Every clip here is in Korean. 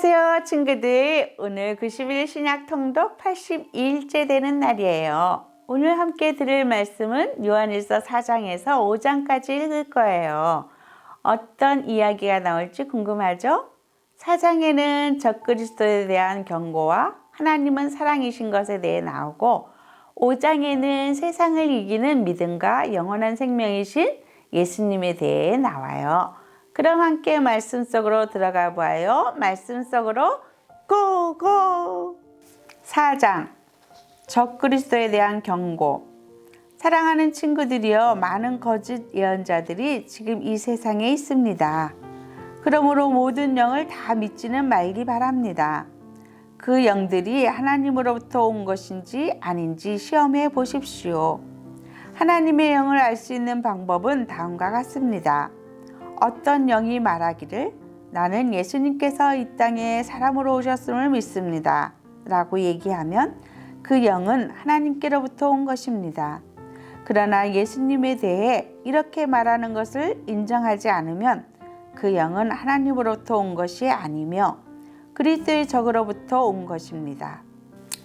안녕하세요 친구들. 오늘 90일 신약 통독 82일째 되는 날이에요. 오늘 함께 들을 말씀은 요한일서 4장에서 5장까지 읽을 거예요. 어떤 이야기가 나올지 궁금하죠? 4장에는 적그리스도에 대한 경고와 하나님은 사랑이신 것에 대해 나오고, 5장에는 세상을 이기는 믿음과 영원한 생명이신 예수님에 대해 나와요. 그럼 함께 말씀 속으로 들어가 봐요. 말씀 속으로 고고! 4장 적그리스도에 대한 경고. 사랑하는 친구들이여, 많은 거짓 예언자들이 지금 이 세상에 있습니다. 그러므로 모든 영을 다 믿지는 말기 바랍니다. 그 영들이 하나님으로부터 온 것인지 아닌지 시험해 보십시오. 하나님의 영을 알 수 있는 방법은 다음과 같습니다. 어떤 영이 말하기를 나는 예수님께서 이 땅에 사람으로 오셨음을 믿습니다 라고 얘기하면 그 영은 하나님께로부터 온 것입니다. 그러나 예수님에 대해 이렇게 말하는 것을 인정하지 않으면 그 영은 하나님으로부터 온 것이 아니며 그리스도의 적으로부터 온 것입니다.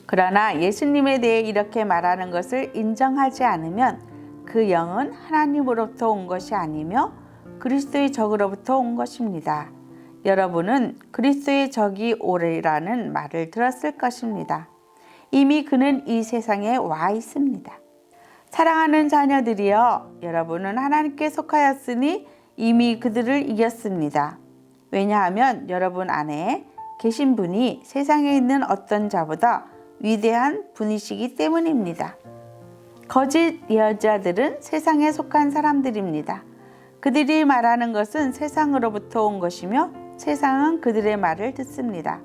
그러나 예수님에 대해 이렇게 말하는 것을 인정하지 않으면 그 영은 하나님으로부터 온 것이 아니며 그리스도의 적으로부터 온 것입니다. 여러분은 그리스도의 적이 오리라는 말을 들었을 것입니다. 이미 그는 이 세상에 와 있습니다. 사랑하는 자녀들이여, 여러분은 하나님께 속하였으니 이미 그들을 이겼습니다. 왜냐하면 여러분 안에 계신 분이 세상에 있는 어떤 자보다 위대한 분이시기 때문입니다. 거짓 예언자들은 세상에 속한 사람들입니다. 그들이 말하는 것은 세상으로부터 온 것이며 세상은 그들의 말을 듣습니다.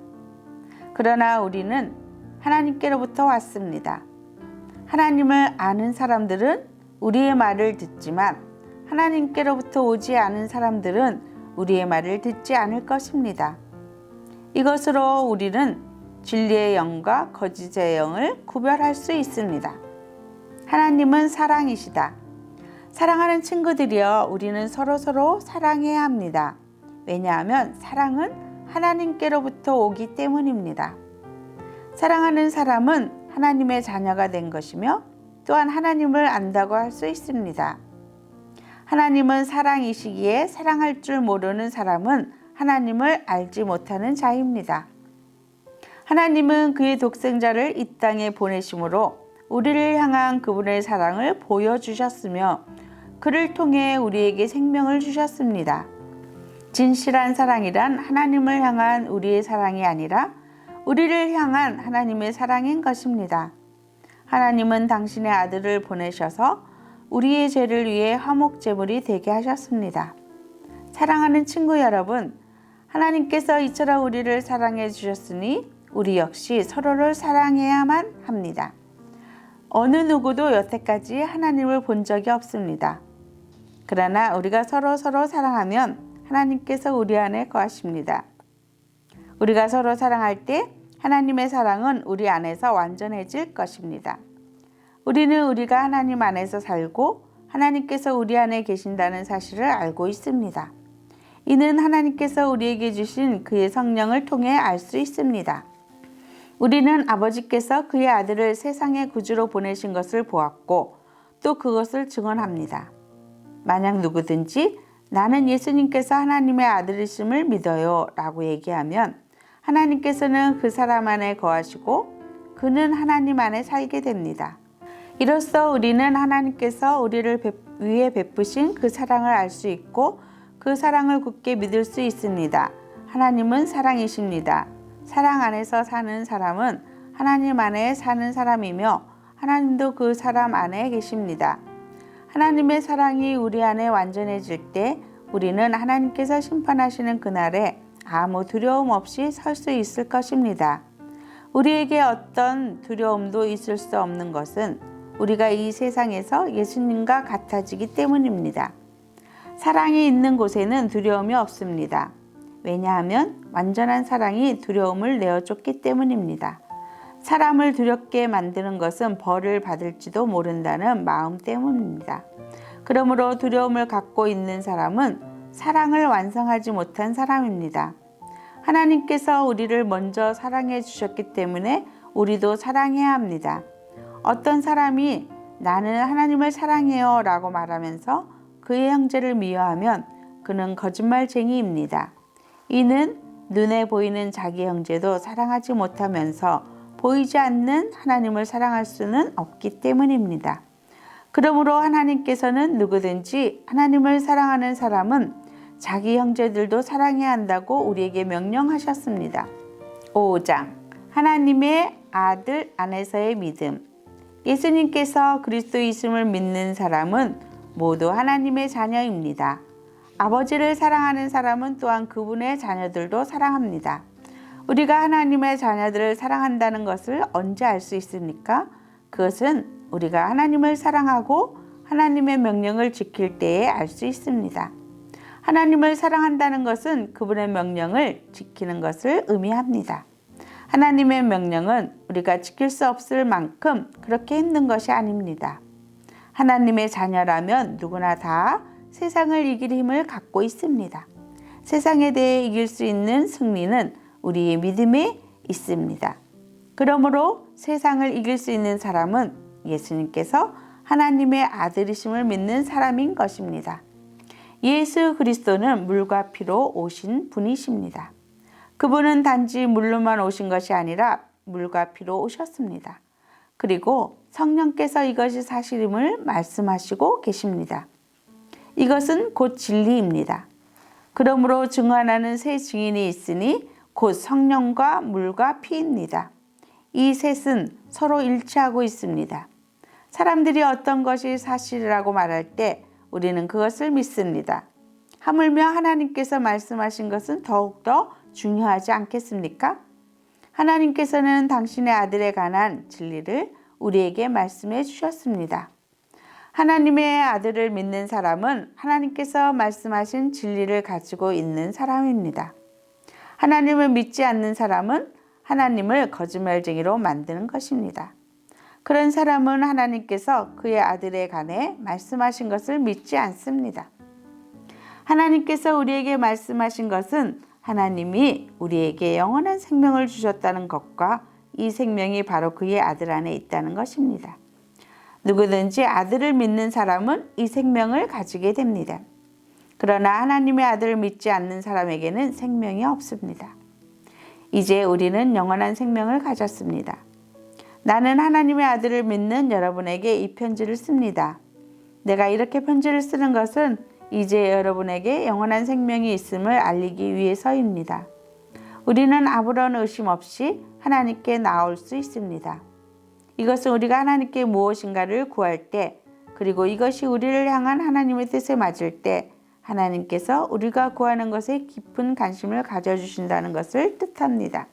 그러나 우리는 하나님께로부터 왔습니다. 하나님을 아는 사람들은 우리의 말을 듣지만 하나님께로부터 오지 않은 사람들은 우리의 말을 듣지 않을 것입니다. 이것으로 우리는 진리의 영과 거짓의 영을 구별할 수 있습니다. 하나님은 사랑이시다. 사랑하는 친구들이여, 우리는 서로 사랑해야 합니다. 왜냐하면 사랑은 하나님께로부터 오기 때문입니다. 사랑하는 사람은 하나님의 자녀가 된 것이며 또한 하나님을 안다고 할 수 있습니다. 하나님은 사랑이시기에 사랑할 줄 모르는 사람은 하나님을 알지 못하는 자입니다. 하나님은 그의 독생자를 이 땅에 보내심으로 우리를 향한 그분의 사랑을 보여주셨으며 그를 통해 우리에게 생명을 주셨습니다. 진실한 사랑이란 하나님을 향한 우리의 사랑이 아니라 우리를 향한 하나님의 사랑인 것입니다. 하나님은 당신의 아들을 보내셔서 우리의 죄를 위해 화목제물이 되게 하셨습니다. 사랑하는 친구 여러분, 하나님께서 이처럼 우리를 사랑해 주셨으니 우리 역시 서로를 사랑해야만 합니다. 어느 누구도 여태까지 하나님을 본 적이 없습니다. 그러나 우리가 서로 사랑하면 하나님께서 우리 안에 거하십니다. 우리가 서로 사랑할 때 하나님의 사랑은 우리 안에서 완전해질 것입니다. 우리는 우리가 하나님 안에서 살고 하나님께서 우리 안에 계신다는 사실을 알고 있습니다. 이는 하나님께서 우리에게 주신 그의 성령을 통해 알 수 있습니다. 우리는 아버지께서 그의 아들을 세상의 구주로 보내신 것을 보았고 또 그것을 증언합니다. 만약 누구든지 나는 예수님께서 하나님의 아들이심을 믿어요 라고 얘기하면 하나님께서는 그 사람 안에 거하시고 그는 하나님 안에 살게 됩니다. 이로써 우리는 하나님께서 우리를 위해 베푸신 그 사랑을 알 수 있고 그 사랑을 굳게 믿을 수 있습니다. 하나님은 사랑이십니다. 사랑 안에서 사는 사람은 하나님 안에 사는 사람이며 하나님도 그 사람 안에 계십니다. 하나님의 사랑이 우리 안에 완전해질 때 우리는 하나님께서 심판하시는 그날에 아무 두려움 없이 설 수 있을 것입니다. 우리에게 어떤 두려움도 있을 수 없는 것은 우리가 이 세상에서 예수님과 같아지기 때문입니다. 사랑이 있는 곳에는 두려움이 없습니다. 왜냐하면 완전한 사랑이 두려움을 내어쫓기 때문입니다. 사람을 두렵게 만드는 것은 벌을 받을지도 모른다는 마음 때문입니다. 그러므로 두려움을 갖고 있는 사람은 사랑을 완성하지 못한 사람입니다. 하나님께서 우리를 먼저 사랑해 주셨기 때문에 우리도 사랑해야 합니다. 어떤 사람이 나는 하나님을 사랑해요 라고 말하면서 그의 형제를 미워하면 그는 거짓말쟁이입니다. 이는 눈에 보이는 자기 형제도 사랑하지 못하면서 보이지 않는 하나님을 사랑할 수는 없기 때문입니다. 그러므로 하나님께서는 누구든지 하나님을 사랑하는 사람은 자기 형제들도 사랑해야 한다고 우리에게 명령하셨습니다. 5장 하나님의 아들 안에서의 믿음. 예수님께서 그리스도이심을 믿는 사람은 모두 하나님의 자녀입니다. 아버지를 사랑하는 사람은 또한 그분의 자녀들도 사랑합니다. 우리가 하나님의 자녀들을 사랑한다는 것을 언제 알 수 있습니까? 그것은 우리가 하나님을 사랑하고 하나님의 명령을 지킬 때에 알 수 있습니다. 하나님을 사랑한다는 것은 그분의 명령을 지키는 것을 의미합니다. 하나님의 명령은 우리가 지킬 수 없을 만큼 그렇게 힘든 것이 아닙니다. 하나님의 자녀라면 누구나 다 세상을 이길 힘을 갖고 있습니다. 세상에 대해 이길 수 있는 승리는 우리의 믿음에 있습니다. 그러므로 세상을 이길 수 있는 사람은 예수님께서 하나님의 아들이심을 믿는 사람인 것입니다. 예수 그리스도는 물과 피로 오신 분이십니다. 그분은 단지 물로만 오신 것이 아니라 물과 피로 오셨습니다. 그리고 성령께서 이것이 사실임을 말씀하시고 계십니다. 이것은 곧 진리입니다. 그러므로 증언하는 세 증인이 있으니 곧 성령과 물과 피입니다. 이 셋은 서로 일치하고 있습니다. 사람들이 어떤 것이 사실이라고 말할 때 우리는 그것을 믿습니다. 하물며 하나님께서 말씀하신 것은 더욱더 중요하지 않겠습니까? 하나님께서는 당신의 아들에 관한 진리를 우리에게 말씀해 주셨습니다. 하나님의 아들을 믿는 사람은 하나님께서 말씀하신 진리를 가지고 있는 사람입니다. 하나님을 믿지 않는 사람은 하나님을 거짓말쟁이로 만드는 것입니다. 그런 사람은 하나님께서 그의 아들에 관해 말씀하신 것을 믿지 않습니다. 하나님께서 우리에게 말씀하신 것은 하나님이 우리에게 영원한 생명을 주셨다는 것과 이 생명이 바로 그의 아들 안에 있다는 것입니다. 누구든지 아들을 믿는 사람은 이 생명을 가지게 됩니다. 그러나 하나님의 아들을 믿지 않는 사람에게는 생명이 없습니다. 이제 우리는 영원한 생명을 가졌습니다. 나는 하나님의 아들을 믿는 여러분에게 이 편지를 씁니다. 내가 이렇게 편지를 쓰는 것은 이제 여러분에게 영원한 생명이 있음을 알리기 위해서입니다. 우리는 아무런 의심 없이 하나님께 나올 수 있습니다. 이것은 우리가 하나님께 무엇인가를 구할 때, 그리고 이것이 우리를 향한 하나님의 뜻에 맞을 때 하나님께서 우리가 구하는 것에 깊은 관심을 가져주신다는 것을 뜻합니다.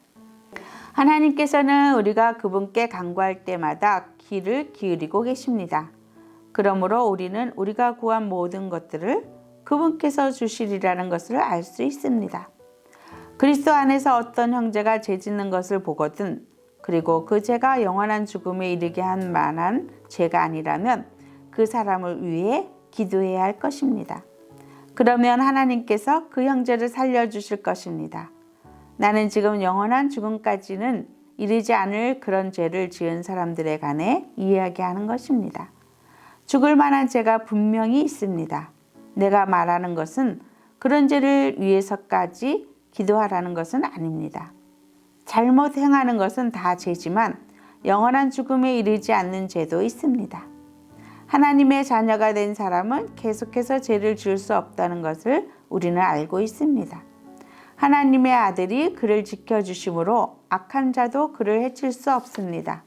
하나님께서는 우리가 그분께 간구할 때마다 귀를 기울이고 계십니다. 그러므로 우리는 우리가 구한 모든 것들을 그분께서 주시리라는 것을 알 수 있습니다. 그리스도 안에서 어떤 형제가 죄 짓는 것을 보거든 그리고 그 죄가 영원한 죽음에 이르게 한 만한 죄가 아니라면 그 사람을 위해 기도해야 할 것입니다. 그러면 하나님께서 그 형제를 살려주실 것입니다. 나는 지금 영원한 죽음까지는 이르지 않을 그런 죄를 지은 사람들에 관해 이야기하는 것입니다. 죽을 만한 죄가 분명히 있습니다. 내가 말하는 것은 그런 죄를 위해서까지 기도하라는 것은 아닙니다. 잘못 행하는 것은 다 죄지만 영원한 죽음에 이르지 않는 죄도 있습니다. 하나님의 자녀가 된 사람은 계속해서 죄를 지을 수 없다는 것을 우리는 알고 있습니다. 하나님의 아들이 그를 지켜주심으로 악한 자도 그를 해칠 수 없습니다.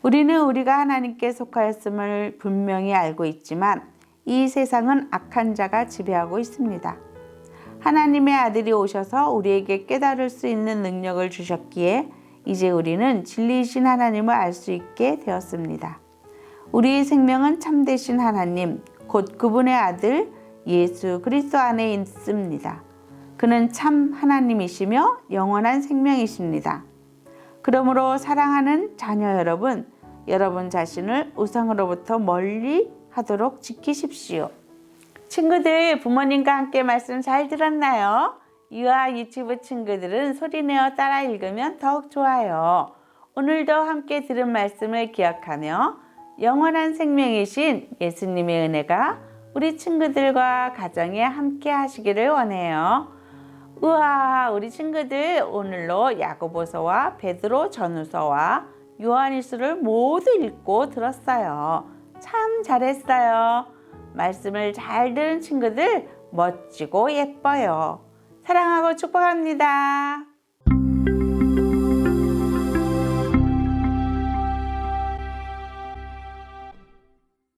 우리는 우리가 하나님께 속하였음을 분명히 알고 있지만 이 세상은 악한 자가 지배하고 있습니다. 하나님의 아들이 오셔서 우리에게 깨달을 수 있는 능력을 주셨기에 이제 우리는 진리이신 하나님을 알 수 있게 되었습니다. 우리의 생명은 참되신 하나님, 곧 그분의 아들 예수 그리스도 안에 있습니다. 그는 참 하나님이시며 영원한 생명이십니다. 그러므로 사랑하는 자녀 여러분, 여러분 자신을 우상으로부터 멀리 하도록 지키십시오. 친구들, 부모님과 함께 말씀 잘 들었나요? 유아 유치부 친구들은 소리내어 따라 읽으면 더욱 좋아요. 오늘도 함께 들은 말씀을 기억하며 영원한 생명이신 예수님의 은혜가 우리 친구들과 가정에 함께 하시기를 원해요. 우와, 우리 친구들 오늘로 야고보서와 베드로 전후서와 요한일서를 모두 읽고 들었어요. 참 잘했어요. 말씀을 잘 들은 친구들 멋지고 예뻐요. 사랑하고 축복합니다.